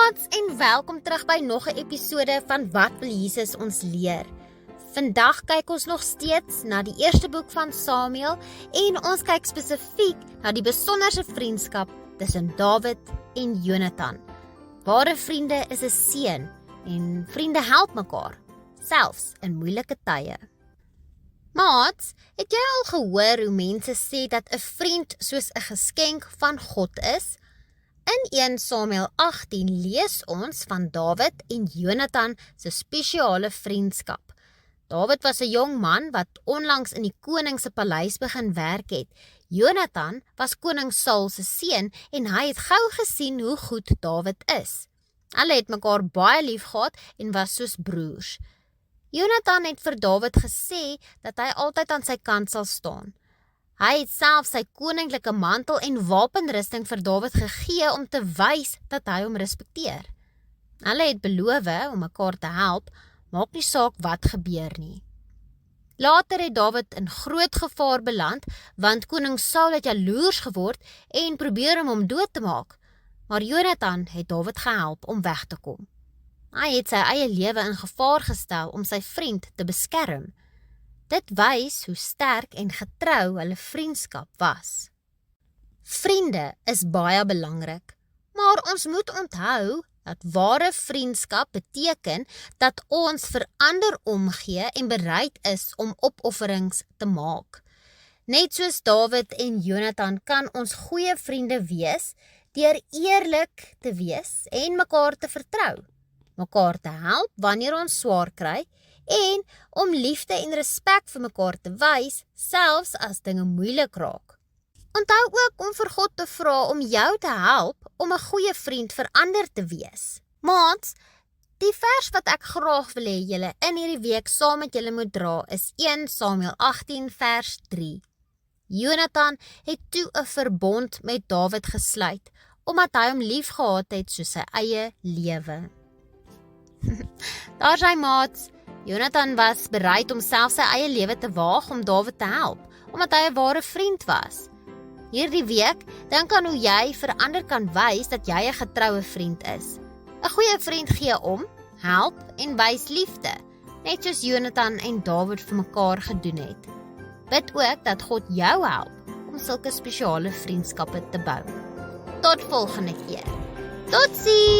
Maats en welkom terug by nog 'n episode van Wat wil Jesus ons leer? Vandag kyk ons nog steeds na die eerste boek van Samuel en ons kyk spesifiek na die besonderse vriendskap tussen Dawid en Jonathan. Ware vriende is 'n seën en vriende help mekaar, selfs in moeilike tye. Maats, het jy al gehoor hoe mense sê dat 'n vriend soos 'n geskenk van God is? In 1 Samuel 18 lees ons van Dawid en Jonathan se spesiale vriendskap. Dawid was 'n jong man wat onlangs in die koning se paleis begin werk het. Jonathan was koning Saul se seun en hy het gou gesien hoe goed Dawid is. Hulle het mekaar baie lief gehad en was soos broers. Jonathan het vir Dawid gesê dat hy altyd aan sy kant sal staan. Hy het self sy koninklike mantel en wapenrusting vir Dawid gegee om te wys dat hy hom respekteer. Hulle het beloof om mekaar te help, maak nie saak wat gebeur nie. Later het Dawid in groot gevaar beland, want koning Saul het jaloers geword en probeer om hom dood te maak. Maar Jonathan het Dawid gehelp om weg te kom. Hy het sy eie lewe in gevaar gestel om sy vriend te beskerm. Dit wys hoe sterk en getrou hulle vriendskap was. Vriende is baie belangrik, maar ons moet onthou dat ware vriendskap beteken dat ons vir ander omgee en bereid is om opofferings te maak. Net soos Dawid en Jonathan kan ons goeie vriende wees deur eerlik te wees en mekaar te vertrou, mekaar te help wanneer ons swaar kry en om liefde en respek vir mekaar te wys, selfs as dinge moeilik raak. Onthou ook om vir God te vra om jou te help om 'n goeie vriend vir ander te wees. Maats, die vers wat ek graag wil hê julle in hierdie week saam met julle moet dra is 1 Samuel 18 vers 3. Jonathan het toe 'n verbond met Dawid gesluit, omdat hy hom lief gehad het soos sy eie lewe. Daar sy maats, Jonathan was bereid om self sy eie lewe te waag om Dawid te help, omdat hy 'n ware vriend was. Hierdie week, dink aan hoe jy vir ander kan wys dat jy 'n getroue vriend is. 'n Goeie vriend gee om, help en wys liefde, net soos Jonathan en Dawid vir mekaar gedoen het. Bid ook dat God jou help om sulke spesiale vriendskappe te bou. Tot volgende keer. Totsiens!